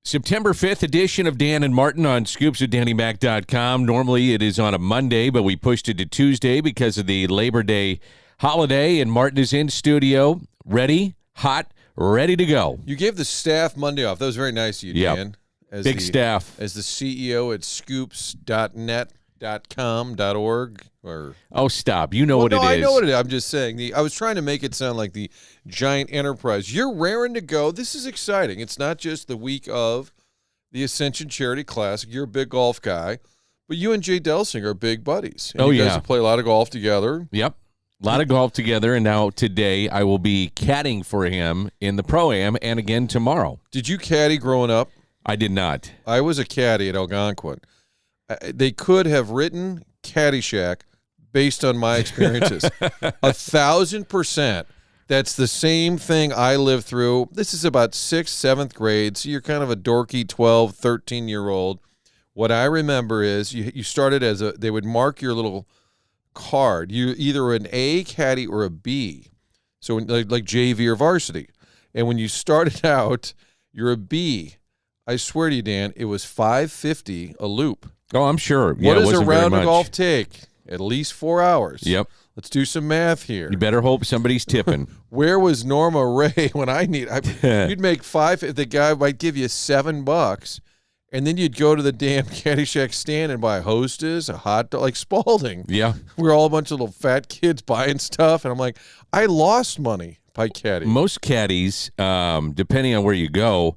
September 5th edition of Dan and Martin on scoopsofdannymac.com. Normally it is on a Monday, but we pushed it to Tuesday because of the Labor Day holiday, and Martin is in studio, ready, hot, ready to go. You gave the staff Monday off. That was very nice of you, Dan. As Big staff. As the CEO at scoops.net.com.org. Oh, stop. You know what it is. I know what it is. I'm just saying. I was trying to make it sound like the giant enterprise. You're raring to go. This is exciting. It's not just the week of the Ascension Charity Classic. You're a big golf guy. But you and Jay Delsing are big buddies. And you guys play a lot of golf together. Yep. A lot of golf together, and now today I will be caddying for him in the Pro-Am and again tomorrow. Did you caddy growing up? I did not. I was a caddy at Algonquin. They could have written Caddyshack based on my experiences. 1,000%. That's the same thing I lived through. This is about 6th, 7th grade, so you're kind of a dorky 12, 13-year-old. What I remember is you started as they would mark your little card. You either an A caddy or a B, so like JV or varsity. And when you started out, you're a B. I swear to you, Dan, it was $5.50 a loop. Oh, I'm sure. What does a round of golf take? At least 4 hours. Yep. Let's do some math here. You better hope somebody's tipping. Where was Norma Ray when you'd make five? The guy might give you $7, and then you'd go to the damn Caddyshack stand and buy Hostess, a hot dog, like Spalding. Yeah. We're all a bunch of little fat kids buying stuff, and I'm like, I lost money by caddy. Most caddies, depending on where you go,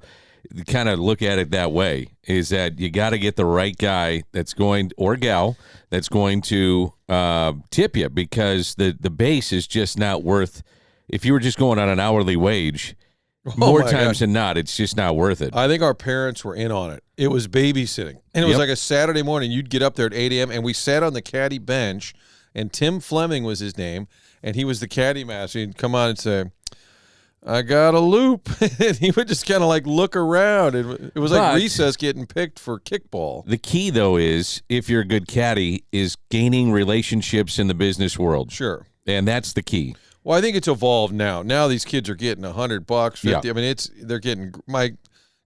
kind of look at it that way, is that you got to get the right guy that's going, or gal, that's going to tip you, because the base is just not worth, if you were just going on an hourly wage, more times than not, it's just not worth it. I think our parents were in on it. It was babysitting. And it was like a Saturday morning. You'd get up there at 8 a.m., and we sat on the caddy bench, and Tim Fleming was his name, and he was the caddy master. He'd come on and say, I got a loop. And he would just kind of like look around. It was like recess getting picked for kickball. The key, though, is, if you're a good caddy, is gaining relationships in the business world. Sure. And that's the key. Well, I think it's evolved now. Now these kids are getting $100, $50. Yeah. I mean, they're getting. My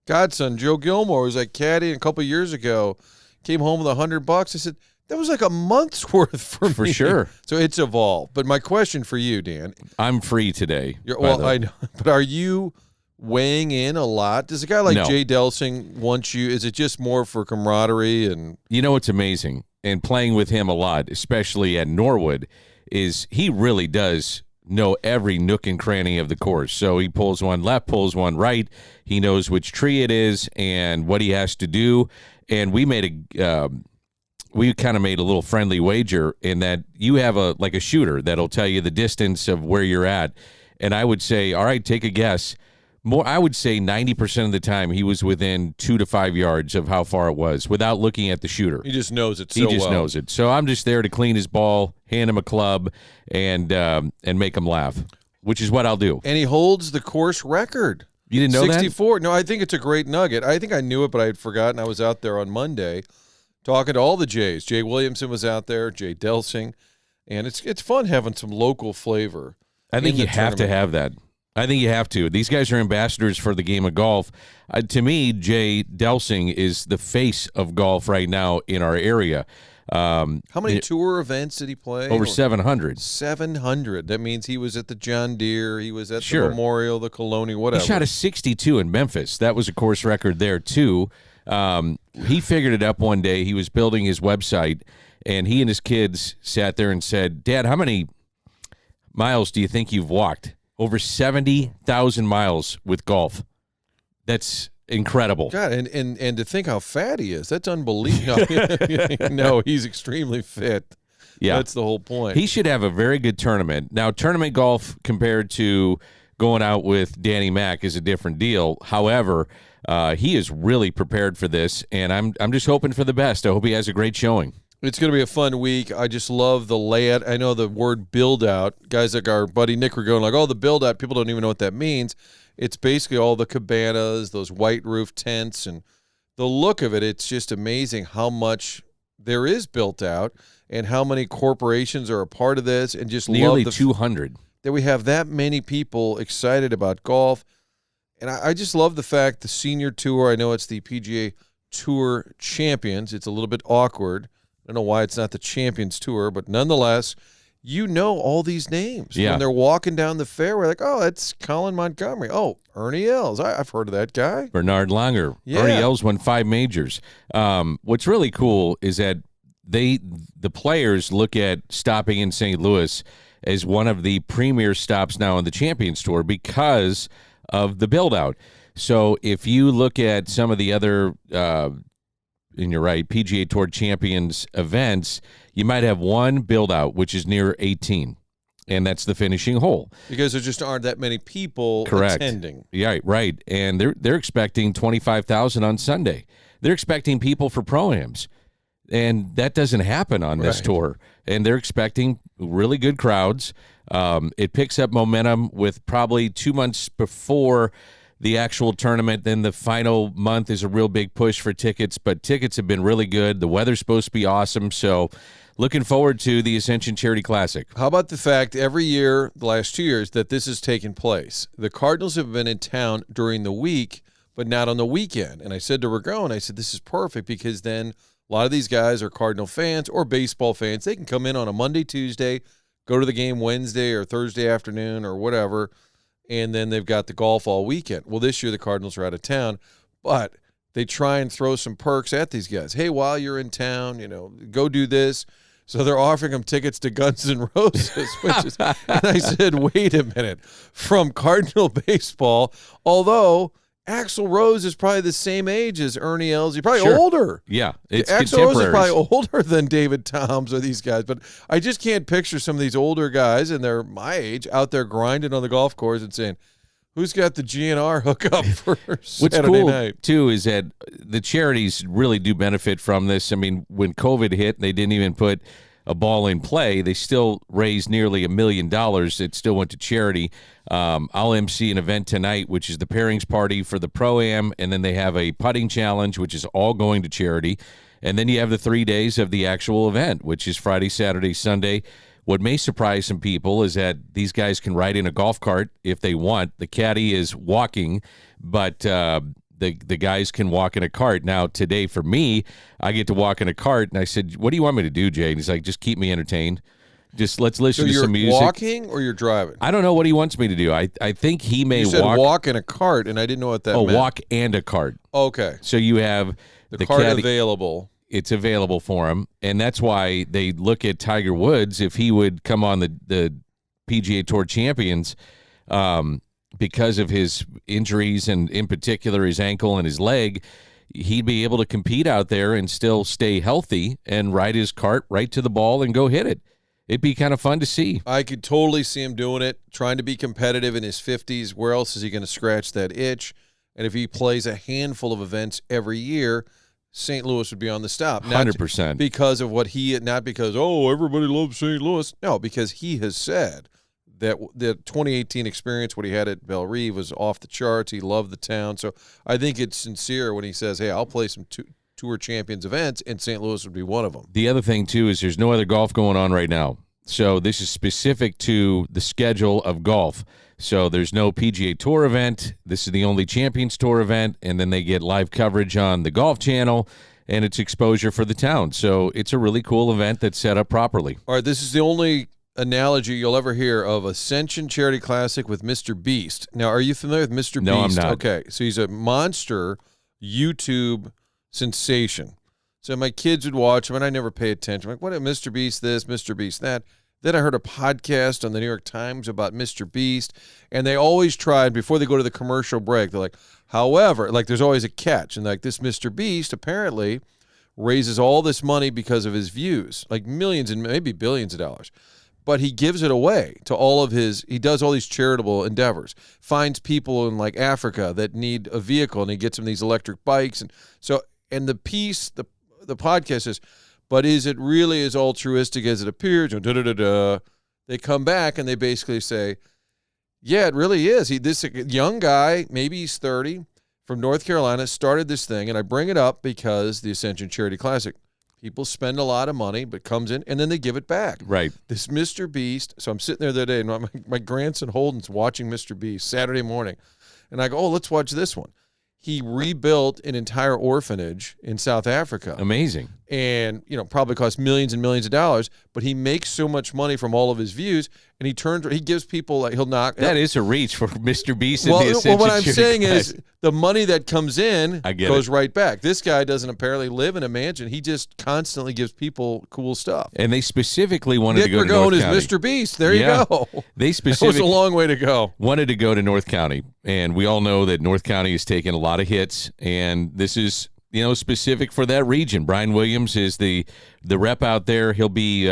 godson Joe Gilmore was like caddy a couple of years ago. Came home with $100. I said that was like a month's worth for me. For sure. So it's evolved. But my question for you, Dan, I'm free today. I know. But are you weighing in a lot? Does a guy like Jay Delsing want you? Is it just more for camaraderie? And you know what's amazing, and playing with him a lot, especially at Norwood, is he really does know every nook and cranny of the course. So he pulls one left, pulls one right. He knows which tree it is and what he has to do. And we made we kind of made a little friendly wager in that you have a shooter that'll tell you the distance of where you're at. And I would say, all right, take a guess. I would say 90% of the time he was within 2 to 5 yards of how far it was without looking at the shooter. He just knows it He just knows it. So I'm just there to clean his ball, hand him a club, and make him laugh, which is what I'll do. And he holds the course record. You didn't know 64. No, I think it's a great nugget. I think I knew it, but I had forgotten. I was out there on Monday talking to all the Jays. Jay Williamson was out there, Jay Delsing, and it's fun having some local flavor. I think you have to have that. I think you have to. These guys are ambassadors for the game of golf. To me, Jay Delsing is the face of golf right now in our area. How many tour events did he play? Over 700. 700. That means he was at the John Deere. He was at the Memorial, the Colonial, whatever. He shot a 62 in Memphis. That was a course record there, too. He figured it up one day. He was building his website, and he and his kids sat there and said, Dad, how many miles do you think you've walked? Over 70,000 miles with golf. That's incredible. God, and to think how fat he is, that's unbelievable. No, he's extremely fit. Yeah. That's the whole point. He should have a very good tournament. Now, tournament golf compared to going out with Danny Mac is a different deal. However, he is really prepared for this, and I'm just hoping for the best. I hope he has a great showing. It's going to be a fun week. I just love the layout. I know the word build-out. Guys like our buddy Nick were going like, oh, the build-out. People don't even know what that means. It's basically all the cabanas, those white roof tents, and the look of it, it's just amazing how much there is built out and how many corporations are a part of this, and just nearly love 200. That we have that many people excited about golf. And I just love the fact the senior tour, I know it's the PGA Tour Champions. It's a little bit awkward. I don't know why it's not the Champions Tour, but nonetheless, you know all these names. Yeah. When they're walking down the fairway, like, oh, that's Colin Montgomery. Oh, Ernie Els. I've heard of that guy. Bernard Langer. Yeah. Ernie Els won 5 majors. What's really cool is that the players look at stopping in St. Louis as one of the premier stops now on the Champions Tour because of the build-out. So if you look at some of the other, and you're right, PGA Tour Champions events, you might have one build-out, which is near 18, and that's the finishing hole. Because there just aren't that many people attending. Yeah, right. And they're expecting 25,000 on Sunday. They're expecting people for pro-ams, and that doesn't happen on this tour. And they're expecting really good crowds. It picks up momentum with probably 2 months before the actual tournament. Then the final month is a real big push for tickets, but tickets have been really good. The weather's supposed to be awesome, so looking forward to the Ascension Charity Classic. How about the fact every year, the last 2 years, that this has taken place? The Cardinals have been in town during the week, but not on the weekend. And I said to Ragone, I said, this is perfect because then a lot of these guys are Cardinal fans or baseball fans. They can come in on a Monday, Tuesday, go to the game Wednesday or Thursday afternoon or whatever, and then they've got the golf all weekend. Well, this year the Cardinals are out of town, but they try and throw some perks at these guys. Hey, while you're in town, go do this. So they're offering them tickets to Guns N' Roses, and I said, wait a minute, from Cardinal baseball, although Axl Rose is probably the same age as Ernie Els. He's probably older. Yeah, it's Axl Rose is probably older than David Toms or these guys. But I just can't picture some of these older guys, and they're my age, out there grinding on the golf course and saying, who's got the GNR hookup for Saturday night? Too, is that the charities really do benefit from this. I mean, when COVID hit, they didn't even put a ball in play. They still raised nearly $1 million. It still went to charity. I'll MC an event tonight, which is the pairings party for the Pro-Am, and then they have a putting challenge, which is all going to charity. And then you have the 3 days of the actual event, which is Friday, Saturday, Sunday. What may surprise some people is that these guys can ride in a golf cart if they want. The caddy is walking, but the guys can walk in a cart. Now, today for me, I get to walk in a cart, and I said, what do you want me to do, Jay? And he's like, just keep me entertained. Just let's listen to some music. So you're walking or you're driving? I don't know what he wants me to do. I think he may you said walk in a cart, and I didn't know what that meant. Walk and a cart. Okay. So you have the cart caddy available. It's available for him, and that's why they look at Tiger Woods if he would come on the PGA Tour Champions because of his injuries and in particular his ankle and his leg. He'd be able to compete out there and still stay healthy and ride his cart right to the ball and go hit it. It'd be kind of fun to see. I could totally see him doing it, trying to be competitive in his 50s. Where else is he going to scratch that itch? And if he plays a handful of events every year, St. Louis would be on the stop. 100%. Because of what not because, everybody loves St. Louis. No, because he has said that the 2018 experience, what he had at Belle Reve, was off the charts. He loved the town. So I think it's sincere when he says, hey, I'll play some Tour Champions events, and St. Louis would be one of them. The other thing, too, is there's no other golf going on right now. So this is specific to the schedule of golf. So there's no PGA Tour event. This is the only Champions Tour event, and then they get live coverage on the Golf Channel, and it's exposure for the town. So it's a really cool event that's set up properly. All right, this is the only analogy you'll ever hear of Ascension Charity Classic with Mr. Beast. Now, are you familiar with Mr. Beast? No, I'm not. Okay, so he's a monster YouTube sensation. So my kids would watch him, and I never pay attention. I'm like, what, Mr. Beast this, Mr. Beast that. Then I heard a podcast on the New York Times about Mr. Beast, and they always tried, before they go to the commercial break, they're like, however, like there's always a catch. And like this Mr. Beast apparently raises all this money because of his views, like millions and maybe billions of dollars. But he gives it away to he does all these charitable endeavors, finds people in like Africa that need a vehicle, and he gets them these electric bikes. And so, and the podcast is, but is it really as altruistic as it appears? They come back and they basically say, yeah, it really is. This young guy, maybe he's 30, from North Carolina, started this thing, and I bring it up because the Ascension Charity Classic, people spend a lot of money, but comes in, and then they give it back. Right. This Mr. Beast, so I'm sitting there the other day, and my grandson Holden's watching Mr. Beast Saturday morning, And I go, oh, let's watch this one. He rebuilt an entire orphanage in South Africa. Amazing. And, probably cost millions and millions of dollars, but he makes so much money from all of his views, and he gives people, he'll knock. That is a reach for Mr. Beast and the Ascension what I'm Charity saying Classic. is the money that comes in goes right back. This guy doesn't apparently live in a mansion. He just constantly gives people cool stuff. And they specifically wanted to go to Nick North County. is Mr. Beast. There you go. They That was a long way to go. Wanted to go to North County, and we all know that North County has taken a lot of hits, and this is specific for that region. Brian Williams is the rep out there. He'll be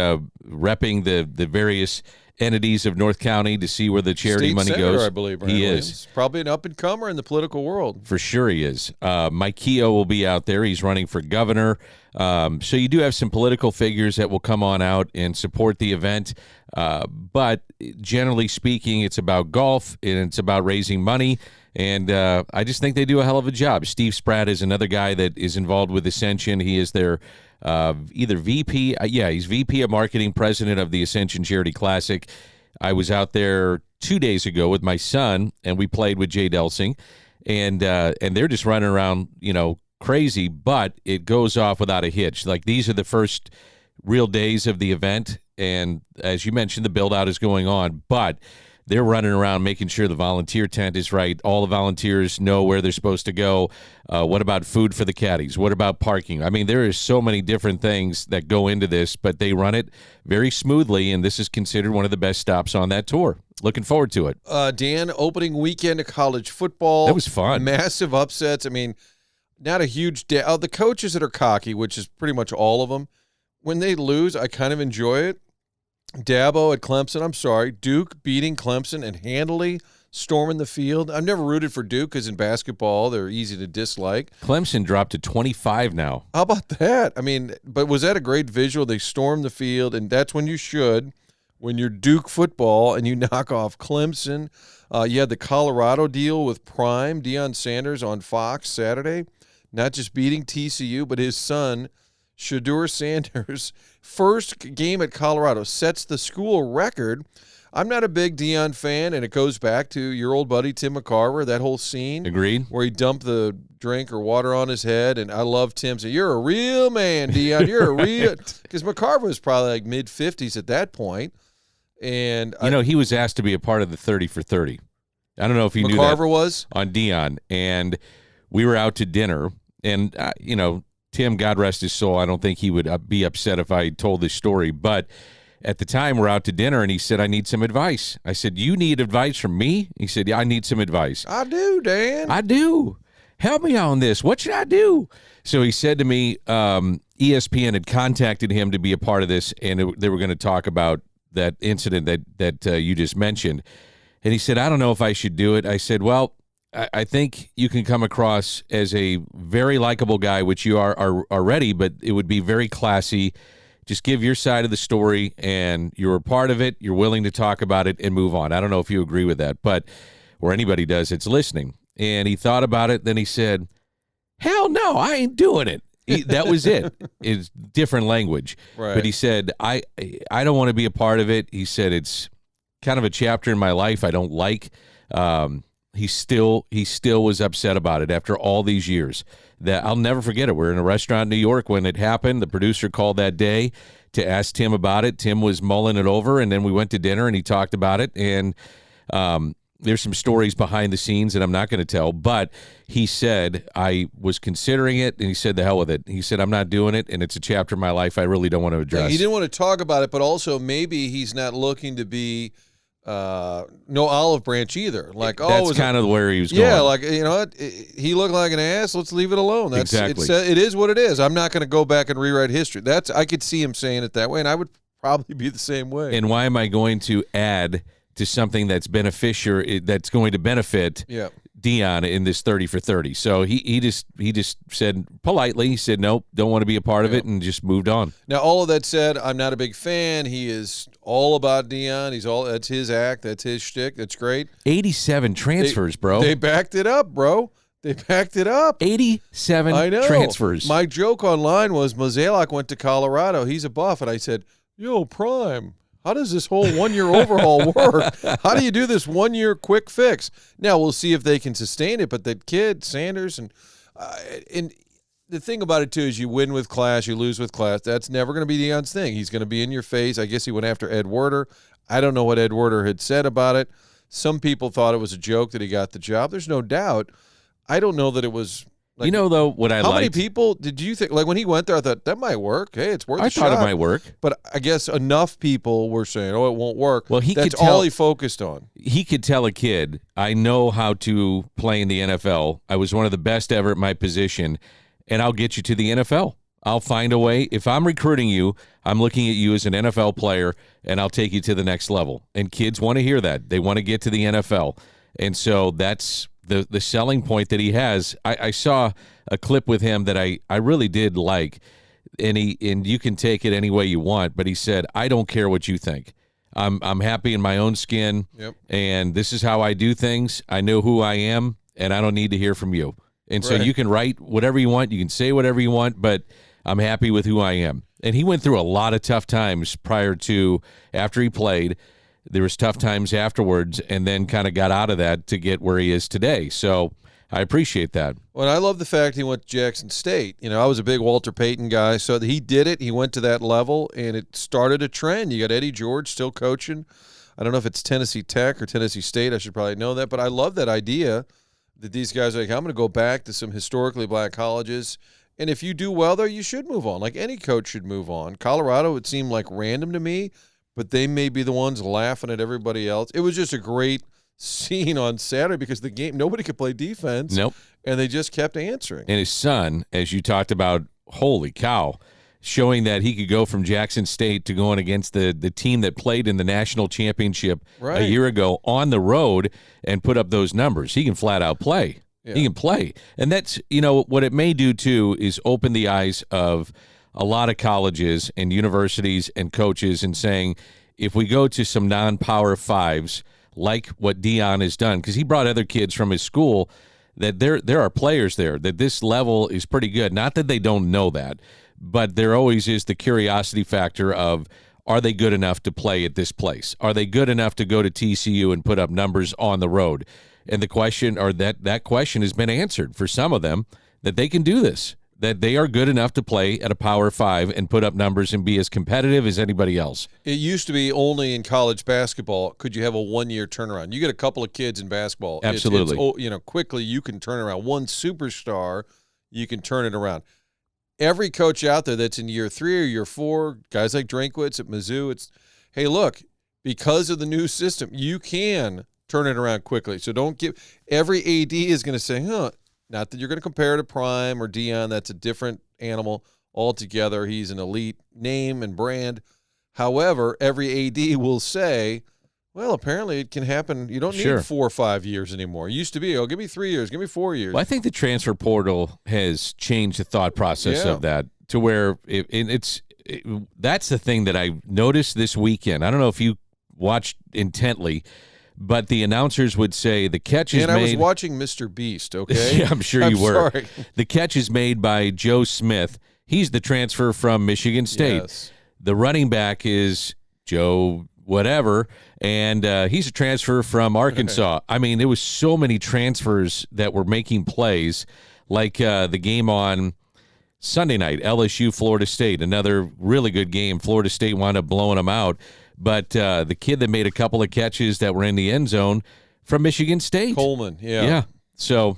repping the various entities of North County to see where the charity State money senator, goes. I believe Brian he Williams. is Probably an up-and-comer in the political world. For sure he is. Mike Keogh will be out there. He's running for governor. So you do have some political figures that will come on out and support the event. But generally speaking, it's about golf, and it's about raising money. And I just think they do a hell of a job. Steve Spratt is another guy that is involved with Ascension. He is their either VP. He's VP of Marketing, president of the Ascension Charity Classic. I was out there 2 days ago with my son, and we played with Jay Delsing. And they're just running around, crazy, but it goes off without a hitch. Like, these are the first real days of the event. And as you mentioned, the build-out is going on. But they're running around making sure the volunteer tent is right. All the volunteers know where they're supposed to go. What about food for the caddies? What about parking? I mean, there is so many different things that go into this, but they run it very smoothly, and this is considered one of the best stops on that tour. Looking forward to it. Dan, opening weekend of college football. That was fun. Massive upsets. I mean, not a huge the coaches that are cocky, which is pretty much all of them, when they lose, I kind of enjoy it. Dabo at Clemson, I'm sorry. Duke beating Clemson and handily storming the field. I've never rooted for Duke because in basketball they're easy to dislike. Clemson dropped to 25 now. How about that? I mean, but was that a great visual? They stormed the field, and that's when you should, when you're Duke football and you knock off Clemson. You had the Colorado deal with Prime, Deion Sanders on Fox Saturday, not just beating TCU, but his son, Shedeur Sanders, first game at Colorado, sets the school record. I'm not a big Deion fan, and it goes back to your old buddy Tim McCarver, that whole scene. Agreed. Where he dumped the drink or water on his head, and I love Tim saying, "You're a real man, Deion. You're a real..." Because McCarver was probably like mid-50s at that point. And he was asked to be a part of the 30 for 30. I don't know if you knew that. McCarver was? On Deion. And we were out to dinner, and, Tim, God rest his soul, I don't think he would be upset if I told this story. But at the time, we're out to dinner, and he said, "I need some advice." I said, "You need advice from me?" He said, "Yeah, I need some advice." I do, Dan. I do. Help me on this. What should I do? So he said to me, ESPN had contacted him to be a part of this, and they were going to talk about that incident that you just mentioned. And he said, "I don't know if I should do it." I said, "Well, I think you can come across as a very likable guy, which you are already, but it would be very classy. Just give your side of the story, and you're a part of it. You're willing to talk about it and move on." I don't know if you agree with that, or anybody does that's listening. And he thought about it. Then he said, "Hell no, I ain't doing it." That was it. It's different language. Right. But he said, I don't want to be a part of it. He said, it's kind of a chapter in my life I don't like. He still was upset about it after all these years. That I'll never forget it. We're in a restaurant in New York when it happened. The producer called that day to ask Tim about it. Tim was mulling it over, and then we went to dinner, and he talked about it. And there's some stories behind the scenes that I'm not going to tell, but he said, I was considering it, and he said, the hell with it. He said, I'm not doing it, and it's a chapter in my life I really don't want to address. He didn't want to talk about it, but also maybe he's not looking to be no olive branch either. Like, that's kind of where he was going. Yeah, like, he looked like an ass. Let's leave it alone. That's exactly. It is what it is. I'm not going to go back and rewrite history. I could see him saying it that way, and I would probably be the same way. And why am I going to add to something that's that's going to benefit Deion in this 30 for 30? So he just said politely, he said, nope, don't want to be a part of it, and just moved on. Now, all of that said, I'm not a big fan. He is all about Deion. That's his act. That's his shtick. That's great. 87 transfers, bro. They backed it up, bro. They backed it up. 87 transfers. My joke online was Mozeliak went to Colorado. He's a buff. And I said, yo, Prime, how does this whole 1-year overhaul work? How do you do this 1-year quick fix? Now, we'll see if they can sustain it, but that kid, Sanders, and the thing about it, too, is you win with class, you lose with class. That's never going to be Deion's thing. He's going to be in your face. I guess he went after Ed Werder. I don't know what Ed Werder had said about it. Some people thought it was a joke that he got the job. There's no doubt. I don't know that it was. Like, though, what I liked. How many people did you think, like when he went there, I thought that might work. Hey, it's worth a shot. I thought it might work. But I guess enough people were saying, oh, it won't work. Well, that's all he focused on. He could tell a kid, I know how to play in the NFL. I was one of the best ever at my position, and I'll get you to the NFL. I'll find a way. If I'm recruiting you, I'm looking at you as an NFL player, and I'll take you to the next level. And kids want to hear that. They want to get to the NFL. And so that's the selling point that he has. I saw a clip with him that I really did like, and you can take it any way you want, but he said, I don't care what you think. I'm happy in my own skin, and this is how I do things. I know who I am, and I don't need to hear from you. And so you can write whatever you want, you can say whatever you want, but I'm happy with who I am. And he went through a lot of tough times after he played. There was tough times afterwards, and then kind of got out of that to get where he is today. So I appreciate that. Well, I love the fact he went to Jackson State. You know, I was a big Walter Payton guy, so he did it. He went to that level, and it started a trend. You got Eddie George still coaching. I don't know if it's Tennessee Tech or Tennessee State. I should probably know that, but I love that idea that these guys are like, I'm going to go back to some historically black colleges, and if you do well there, you should move on. Like any coach should move on. Colorado would seem like random to me, but they may be the ones laughing at everybody else. It was just a great scene on Saturday because the game, nobody could play defense. Nope. And they just kept answering. And his son, as you talked about, holy cow, showing that he could go from Jackson State to going against the team that played in the national championship a year ago on the road and put up those numbers. He can flat out play. Yeah. He can play. And that's, what it may do too is open the eyes of a lot of colleges and universities and coaches and saying, if we go to some non-power fives, like what Deion has done, because he brought other kids from his school, that there are players there, that this level is pretty good. Not that they don't know that, but there always is the curiosity factor of, are they good enough to play at this place? Are they good enough to go to TCU and put up numbers on the road? And the question, or that question has been answered for some of them, that they can do this, that they are good enough to play at a Power 5 and put up numbers and be as competitive as anybody else. It used to be only in college basketball could you have a 1-year turnaround. You get a couple of kids in basketball. Absolutely. It's quickly you can turn around. One superstar, you can turn it around. Every coach out there that's in year 3 or year 4, guys like Drinkwitz at Mizzou, it's, hey, look, because of the new system, you can turn it around quickly. So don't give – every AD is going to say, not that you're going to compare to Prime or Deion. That's a different animal altogether. He's an elite name and brand. However, every AD will say, well, apparently it can happen. You don't need 4 or 5 years anymore. It used to be, give me 3 years, give me 4 years. Well, I think the transfer portal has changed the thought process of that to where that's the thing that I noticed this weekend. I don't know if you watched intently, but the announcers would say the catch is made. And I was watching Mr. Beast, okay? Yeah, I'm sure you were. Sorry. The catch is made by Joe Smith. He's the transfer from Michigan State. Yes. The running back is Joe whatever, and he's a transfer from Arkansas. I mean, there was so many transfers that were making plays, like the game on Sunday night, LSU, Florida State, another really good game. Florida State wound up blowing them out. But the kid that made a couple of catches that were in the end zone from Michigan State. Coleman, yeah. Yeah. So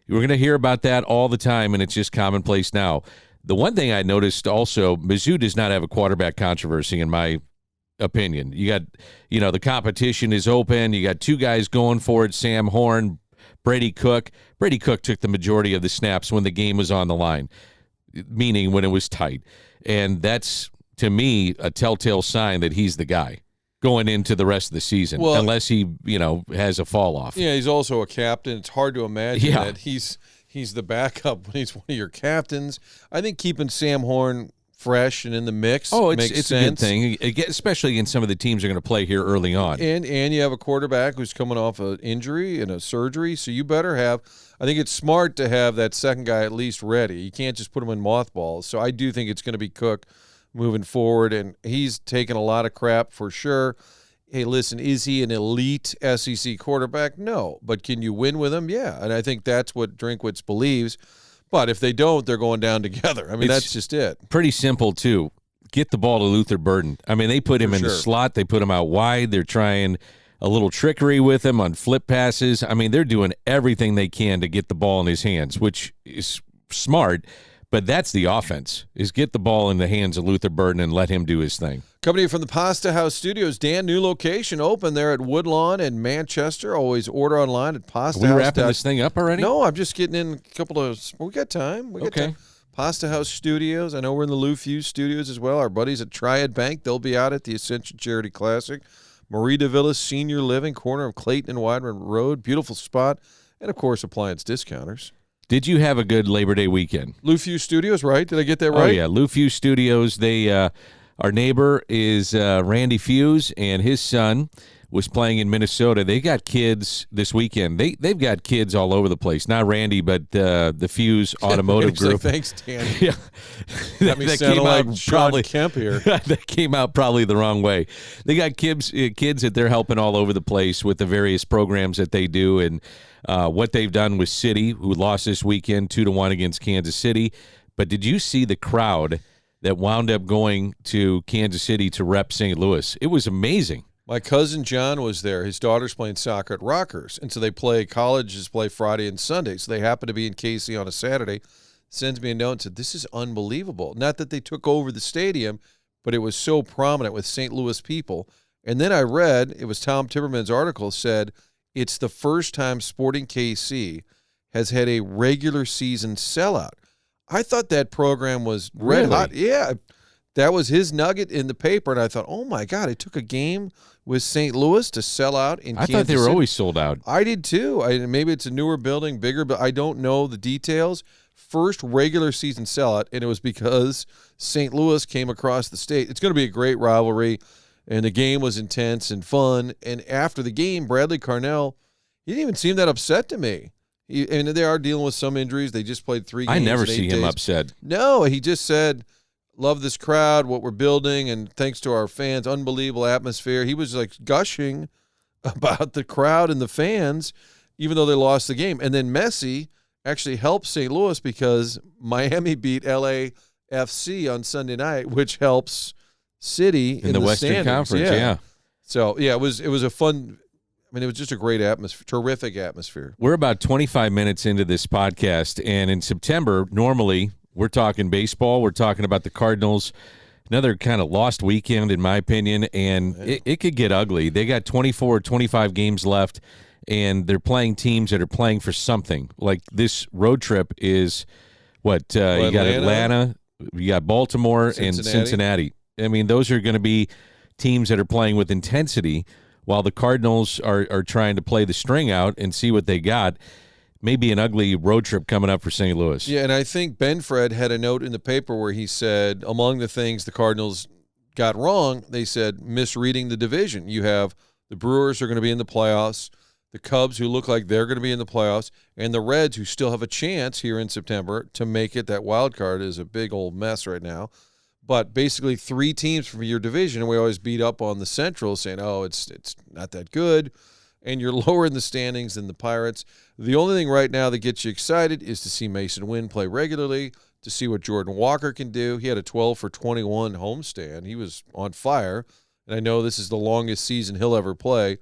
we're going to hear about that all the time, and it's just commonplace now. The one thing I noticed also, Mizzou does not have a quarterback controversy, in my opinion. You got, the competition is open. You got 2 guys going for it, Sam Horn, Brady Cook. Brady Cook took the majority of the snaps when the game was on the line, meaning when it was tight. And that's, to me, a telltale sign that he's the guy going into the rest of the season, unless he, has a fall off. Yeah, he's also a captain. It's hard to imagine that he's the backup when he's one of your captains. I think keeping Sam Horn fresh and in the mix makes sense. A good thing, especially in some of the teams are going to play here early on. And you have a quarterback who's coming off an injury and a surgery, so you better have – I think it's smart to have that second guy at least ready. You can't just put him in mothballs. So I do think it's going to be Cook. moving forward, and he's taken a lot of crap for sure. Hey, listen, is he an elite SEC quarterback? No. But can you win with him? Yeah. And I think that's what Drinkwitz believes. But if they don't, they're going down together. I mean, that's just it. Pretty simple, too. Get the ball to Luther Burden. I mean, they put him in the slot. They put him out wide. They're trying a little trickery with him on flip passes. I mean, they're doing everything they can to get the ball in his hands, which is smart. But that's the offense, is get the ball in the hands of Luther Burden and let him do his thing. Coming from the Pasta House Studios, Dan, new location open there at Woodlawn in Manchester. Always order online at Pasta House. Are we wrapping this thing up already? No, I'm just getting in a couple of – we got time. We got time. Pasta House Studios. I know we're in the Lou Fuse Studios as well. Our buddies at Triad Bank, they'll be out at the Ascension Charity Classic. Marie de Villas Senior Living, corner of Clayton and Wideman Road. Beautiful spot. And, of course, appliance discounters. Did you have a good Labor Day weekend? Lou Fuse Studios, right? Did I get that right? Oh, yeah. Lou Fuse Studios. They, our neighbor is Randy Fuse, and his son was playing in Minnesota. They got kids this weekend. They've got kids all over the place. Not Randy, but the Fuse Automotive Group. Like, thanks, Dan. Yeah. that came out like probably Kemp here. That came out probably the wrong way. They got kids that they're helping all over the place with the various programs that they do, and what they've done with City, who lost this weekend 2-1 against Kansas City. But did you see the crowd that wound up going to Kansas City to rep St. Louis? It was amazing. My cousin John was there. His daughter's playing soccer at Rockers, and so they play colleges play Friday and Sunday. So they happen to be in KC on a Saturday. Sends me a note and said, "This is unbelievable." Not that they took over the stadium, but it was so prominent with St. Louis people. And then I read, it was Tom Timmerman's article, said it's the first time Sporting KC has had a regular season sellout. I thought that program was red hot. Yeah, that was his nugget in the paper, and I thought, oh, my God, it took a game with St. Louis to sell out in Kansas City. I thought they were always sold out. I did, too. Maybe it's a newer building, bigger, but I don't know the details. First regular season sellout, and it was because St. Louis came across the state. It's going to be a great rivalry, and the game was intense and fun. And after the game, Bradley Carnell, he didn't even seem that upset to me. And they are dealing with some injuries. They just played 3 games. I never in 8 see him days. upset. No, he just said, love this crowd, what we're building, and thanks to our fans, unbelievable atmosphere. He was like gushing about the crowd and the fans, even though they lost the game. And then Messi actually helped St. Louis because Miami beat LAFC on Sunday night, which helps City in the Western standings. Conference. Yeah. So, yeah, it was a fun – I mean, it was just a great atmosphere, terrific atmosphere. We're about 25 minutes into this podcast, and in September, normally we're talking baseball. We're talking about the Cardinals. Another kind of lost weekend, in my opinion, and it could get ugly. They got 24 or 25 games left, and they're playing teams that are playing for something. Like this road trip is what? You got Atlanta, you got Baltimore, and Cincinnati. I mean, those are going to be teams that are playing with intensity, while the Cardinals are trying to play the string out and see what they got. Maybe an ugly road trip coming up for St. Louis. Yeah, and I think Benfred had a note in the paper where he said, among the things the Cardinals got wrong, they said misreading the division. You have the Brewers are going to be in the playoffs, the Cubs who look like they're going to be in the playoffs, and the Reds who still have a chance here in September to make it. That wild card is a big old mess right now. But basically 3 teams from your division, and we always beat up on the Central saying, oh, it's not that good, and you're lower in the standings than the Pirates. The only thing right now that gets you excited is to see Mason Wynn play regularly, to see what Jordan Walker can do. He had a 12-for-21 homestand. He was on fire, and I know this is the longest season he'll ever play.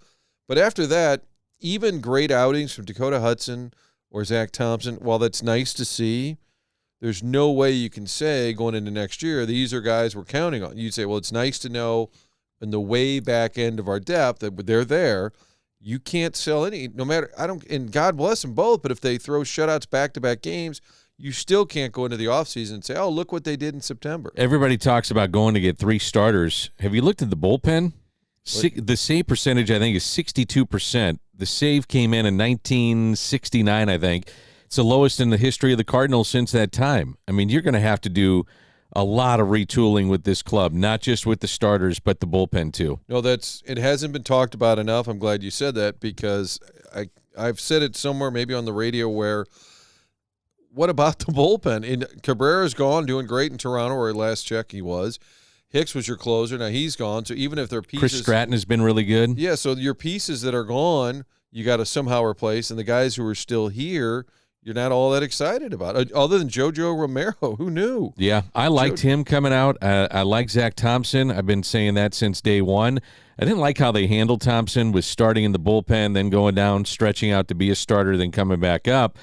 But after that, even great outings from Dakota Hudson or Zach Thompson, while that's nice to see, there's no way you can say going into next year, these are guys we're counting on. You'd say, well, it's nice to know in the way back end of our depth that they're there. You can't sell any, no matter, and God bless them both, but if they throw shutouts back-to-back games, you still can't go into the offseason and say, oh, look what they did in September. Everybody talks about going to get 3 starters. Have you looked at the bullpen? The save percentage, I think, is 62%. The save came in 1969, I think. It's the lowest in the history of the Cardinals since that time. I mean, you're going to have to do a lot of retooling with this club, not just with the starters, but the bullpen too. No, it hasn't been talked about enough. I'm glad you said that because I've said it somewhere, maybe on the radio, where what about the bullpen? And Cabrera's gone, doing great in Toronto, where last check he was. Hicks was your closer. Now he's gone. So even if their pieces, Chris Stratton has been really good. Yeah, so your pieces that are gone, you got to somehow replace. And the guys who are still here, you're not all that excited about. Other than JoJo Romero, who knew? Yeah, I liked him coming out. I like Zach Thompson. I've been saying that since day one. I didn't like how they handled Thompson with starting in the bullpen, then going down, stretching out to be a starter, then coming back up.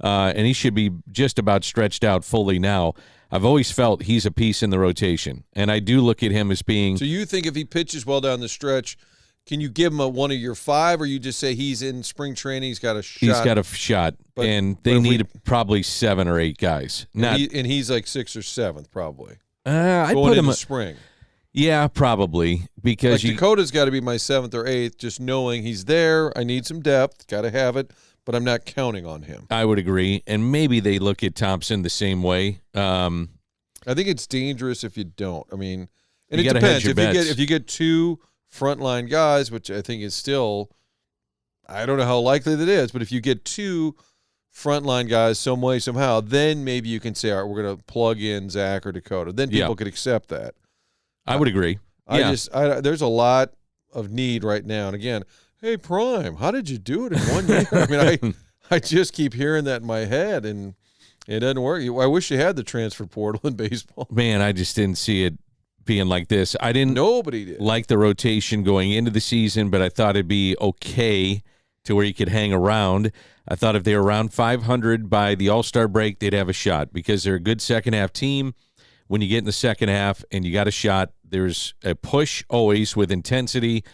And he should be just about stretched out fully now. I've always felt he's a piece in the rotation, and I do look at him as being. So you think if he pitches well down the stretch, can you give him one of your 5, or you just say he's in spring training, he's got a shot? He's got a shot, and they need probably 7 or 8 guys. And he's like 6th or 7th probably. I going put him into spring. Yeah, probably, because like Dakota's got to be my 7th or 8th, just knowing he's there. I need some depth, got to have it, but I'm not counting on him. I would agree, and maybe they look at Thompson the same way. I think it's dangerous if you don't. I mean, and it depends. If you get 2 frontline guys, which I think is still, I don't know how likely that is, but if you get 2 frontline guys some way, somehow, then maybe you can say, all right, we're going to plug in Zach or Dakota. Then people could accept that. I would agree. There's a lot of need right now. And again, hey, Prime, how did you do it in 1 year? I mean, I just keep hearing that in my head, and it doesn't work. I wish you had the transfer portal in baseball. Man, I just didn't see it being like this. Nobody did. Like the rotation going into the season, but I thought it'd be okay to where you could hang around. I thought if they were around 500 by the All-Star break, they'd have a shot because they're a good second-half team. When you get in the second half and you got a shot, there's a push always with intensity.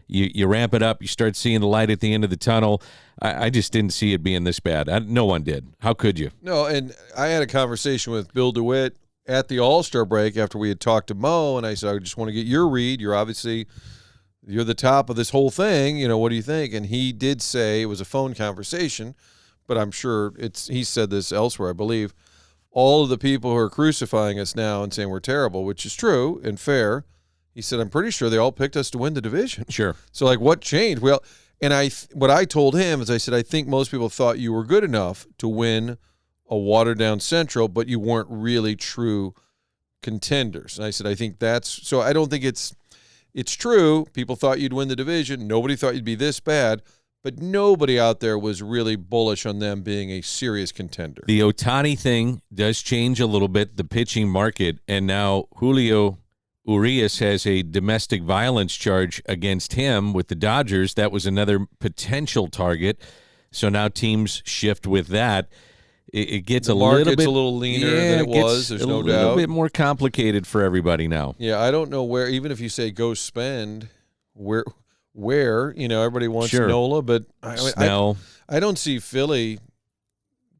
You ramp it up. You start seeing the light at the end of the tunnel. I just didn't see it being this bad. No one did. How could you? No, and I had a conversation with Bill DeWitt at the All-Star break after we had talked to Mo, and I said, I just want to get your read. You're the top of this whole thing. You know, what do you think? And he did say, it was a phone conversation, but I'm sure he said this elsewhere, I believe. All of the people who are crucifying us now and saying we're terrible, which is true and fair, he said, I'm pretty sure they all picked us to win the division. Sure. So, like, what changed? Well, and what I told him is I said, I think most people thought you were good enough to win a watered-down Central, but you weren't really true contenders. And I said, I think that's – so I don't think it's true. People thought you'd win the division. Nobody thought you'd be this bad. But nobody out there was really bullish on them being a serious contender. The Ohtani thing does change a little bit, the pitching market, and now Julio Urias has a domestic violence charge against him with the Dodgers. That was another potential target. So now teams shift with that. It gets a little bit leaner than it was, there's no doubt. A little bit more complicated for everybody now. Yeah, I don't know where, even if you say go spend, where everybody wants Nola, but I don't see Philly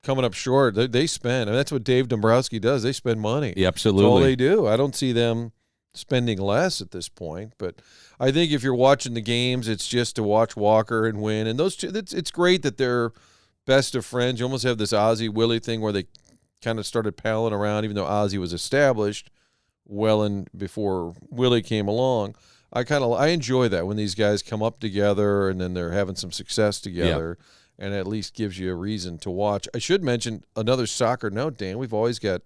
coming up short. They spend, and that's what Dave Dombrowski does. They spend money. Yeah, absolutely. That's all they do. I don't see them spending less at this point. But I think if you're watching the games, it's just to watch Walker and win. And those two, it's great that they're best of friends. You almost have this Ozzie Willie thing where they kind of started palling around, even though Ozzie was established before Willie came along. I enjoy that when these guys come up together and then they're having some success together, and at least gives you a reason to watch. I should mention another soccer note, Dan. We've always got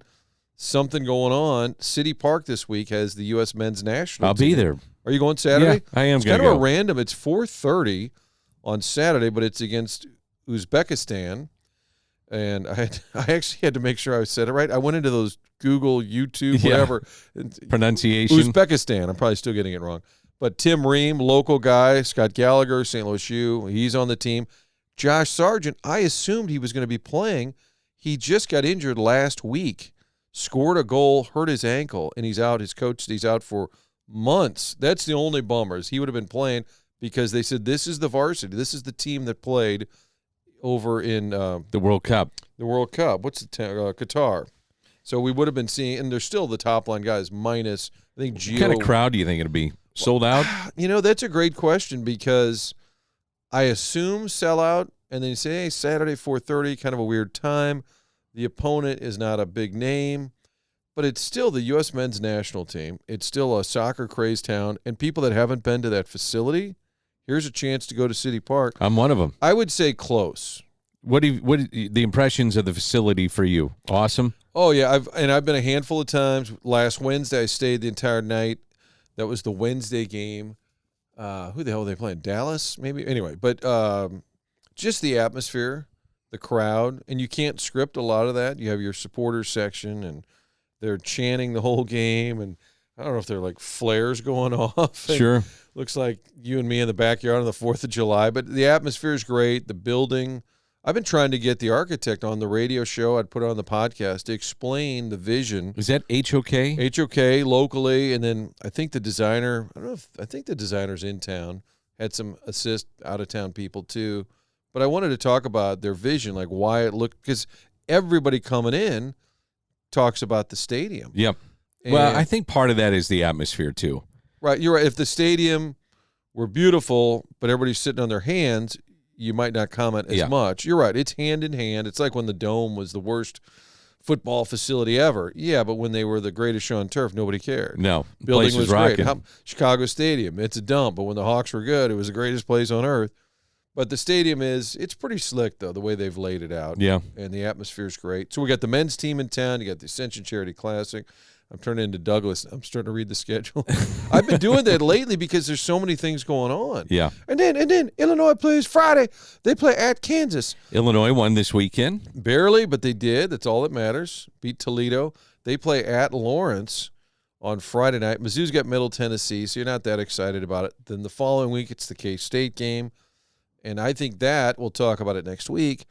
something going on. City Park this week has the U.S. men's national team. Be there. Are you going Saturday? Yeah, I am. It's kind of a random. It's 4:30 on Saturday, but it's against Uzbekistan. And I actually had to make sure I said it right. I went into those Google, YouTube, whatever. Pronunciation. Uzbekistan. I'm probably still getting it wrong. But Tim Ream, local guy, Scott Gallagher, St. Louis U, he's on the team. Josh Sargent, I assumed he was going to be playing. He just got injured last week, scored a goal, hurt his ankle, and he's out. His coach, he's out for months. That's the only bummers. He would have been playing because they said this is the varsity. This is the team that played over in the World Cup. The World Cup. What's the Qatar? So we would have been seeing, and they're still the top line guys minus, I think, Gio. What kind of crowd do you think it'll be? Sold out? That's a great question because I assume sellout, and then you say, hey, Saturday, 4:30, kind of a weird time. The opponent is not a big name, but it's still the U.S. men's national team. It's still a soccer-crazed town, and people that haven't been to that facility, here's a chance to go to City Park. I'm one of them. I would say close. What the impressions of the facility for you? Awesome. Oh yeah, I've been a handful of times. Last Wednesday, I stayed the entire night. That was the Wednesday game. Who the hell were they playing? Dallas, maybe. Anyway, but just the atmosphere, the crowd, and you can't script a lot of that. You have your supporters section, and they're chanting the whole game, and I don't know if they're like flares going off. Sure. Looks like you and me in the backyard on the 4th of July, but the atmosphere is great. The building. I've been trying to get the architect on the radio show. I'd put it on the podcast to explain the vision. Is that HOK? HOK locally, and then I think the designer, I think the designer's in town, had some assist out-of-town people too. But I wanted to talk about their vision, like why it looked, because everybody coming in talks about the stadium. Yep. Well, I think part of that is the atmosphere too. Right, you're right. If the stadium were beautiful, but everybody's sitting on their hands, you might not comment as much. You're right. It's hand in hand. It's like when the Dome was the worst football facility ever. Yeah, but when they were the greatest show on turf, nobody cared. No, building was great. rocking. Chicago Stadium, it's a dump. But when the Hawks were good, it was the greatest place on earth. But the stadium it's pretty slick, though, the way they've laid it out. Yeah. And the atmosphere's great. So we got the men's team in town. You got the Ascension Charity Classic. I'm turning into Douglas. I'm starting to read the schedule. I've been doing that lately because there's so many things going on. Yeah. And then Illinois plays Friday. They play at Kansas. Illinois won this weekend. Barely, but they did. That's all that matters. Beat Toledo. They play at Lawrence on Friday night. Mizzou's got Middle Tennessee, so you're not that excited about it. Then the following week, it's the K-State game. And I think that, we'll talk about it next week,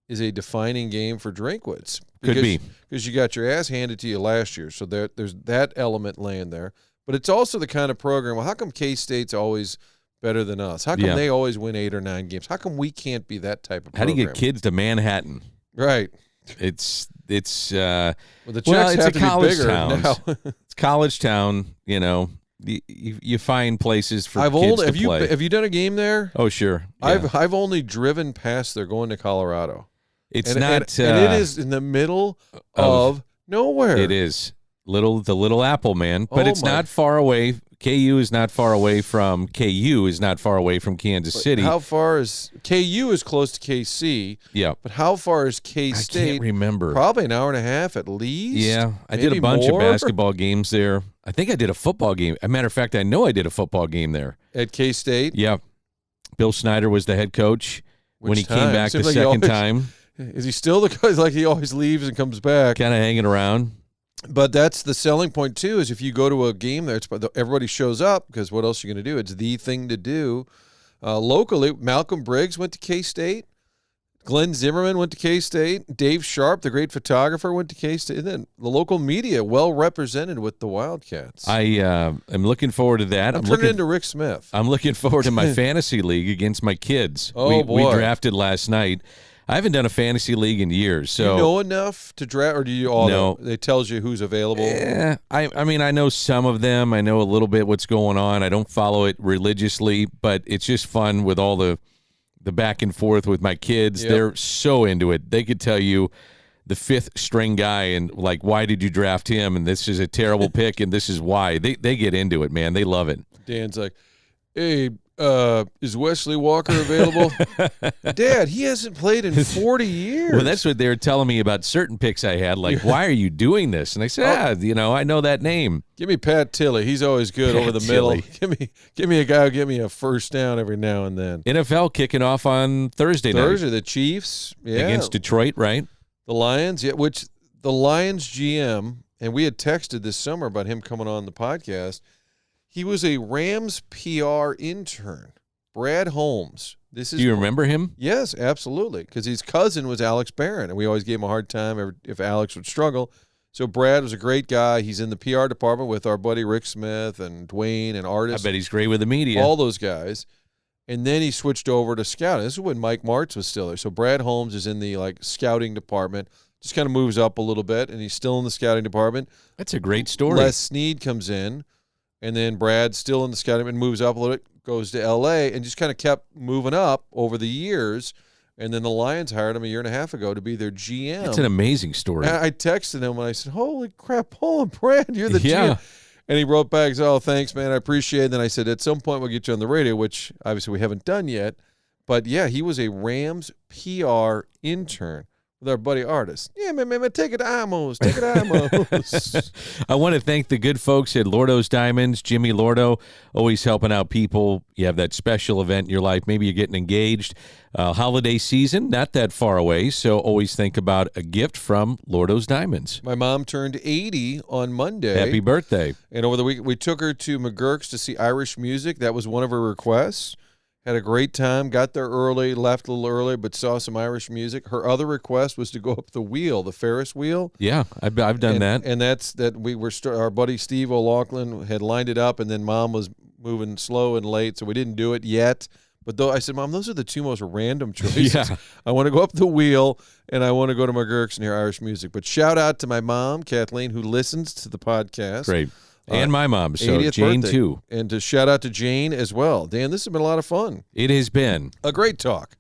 is a defining game for Drinkwitz. Could be. Because you got your ass handed to you last year, so there's that element laying there. But it's also the kind of program, well, how come K-State's always better than us? How come they always win 8 or 9 games? How come we can't be that type of program? How do you get kids to Manhattan? Right. It's the checks it's have a to college be bigger town. now. It's college town, you know. You find places for kids to play. Have you done a game there? Oh, sure. Yeah. I've only driven past there going to Colorado. It's and not. And it is in the middle of nowhere. It is the little apple, man. But it's not far away. KU is not far away from Kansas City. How far is KU is close to KC? Yeah. But how far is K-State? I can't remember. Probably an hour and a half at least. Yeah. I did a bunch of basketball games there. I think I did a football game. As a matter of fact, I know I did a football game there. At K-State? Yeah. Bill Snyder was the head coach when he came back the second time. Is he still the coach? Like he always leaves and comes back. Kind of hanging around. But that's the selling point, too, is if you go to a game there, everybody shows up because what else are you going to do? It's the thing to do. Locally, Malcolm Briggs went to K-State. Glenn Zimmerman went to K-State. Dave Sharp, the great photographer, went to K-State. And then the local media well represented with the Wildcats. I am looking forward to that. I'm turning into Rick Smith. I'm looking forward to my fantasy league against my kids. Oh, boy. We drafted last night. I haven't done a fantasy league in years. So do you know enough to draft, or do you all know? It tells you who's available? Yeah, I mean, I know some of them. I know a little bit what's going on. I don't follow it religiously, but it's just fun with all the back and forth with my kids. Yep. They're so into it. They could tell you the 5th string guy and like, why did you draft him? And this is a terrible pick, and this is why. They get into it, man. They love it. Dan's like, hey, is Wesley Walker available? Dad, he hasn't played in 40 years. Well, that's what they were telling me about certain picks I had. Like, why are you doing this? And I said, I know that name. Give me Pat Tilley. He's always good over the middle. Give me a guy who'll give me a first down every now and then. NFL kicking off on Thursday night. The Chiefs. Yeah. Against Detroit, right? The Lions, yeah, which the Lions GM, and we had texted this summer about him coming on the podcast. He was a Rams PR intern, Brad Holmes. Do you remember him? Yes, absolutely, because his cousin was Alex Barron, and we always gave him a hard time if Alex would struggle. So Brad was a great guy. He's in the PR department with our buddy Rick Smith and Dwayne and Artis. I bet he's great with the media. All those guys. And then he switched over to scouting. This is when Mike Martz was still there. So Brad Holmes is in the scouting department. Just kind of moves up a little bit, and he's still in the scouting department. That's a great story. Les Snead comes in. And then Brad's still in the scouting and moves up a little bit, goes to L.A., and just kind of kept moving up over the years. And then the Lions hired him a year and a half ago to be their GM. It's an amazing story. And I texted him and I said, holy crap, Paul and Brad, you're the GM. And he wrote back, oh, thanks, man, I appreciate it. And then I said, at some point we'll get you on the radio, which obviously we haven't done yet. But, yeah, he was a Rams PR intern with our buddy Artist. Yeah, man, take it to Amos. Take it to Amos. I want to thank the good folks at Lordo's Diamonds. Jimmy Lordo, always helping out people. You have that special event in your life. Maybe you're getting engaged. Holiday season, not that far away, so always think about a gift from Lordo's Diamonds. My mom turned 80 on Monday. Happy birthday. And over the week, we took her to McGurk's to see Irish music. That was one of her requests. Had a great time. Got there early, left a little early, but saw some Irish music. Her other request was to go up the wheel, the Ferris wheel. Yeah, I've done that. And we were our buddy Steve O'Loughlin had lined it up, and then Mom was moving slow and late, so we didn't do it yet. But I said, Mom, those are the two most random choices. Yeah. I want to go up the wheel, and I want to go to McGurk's and hear Irish music. But shout out to my mom, Kathleen, who listens to the podcast. Great. And my mom, so 80th Jane birthday. too. And to shout out to Jane as well. Dan, this has been a lot of fun. It has been A great talk.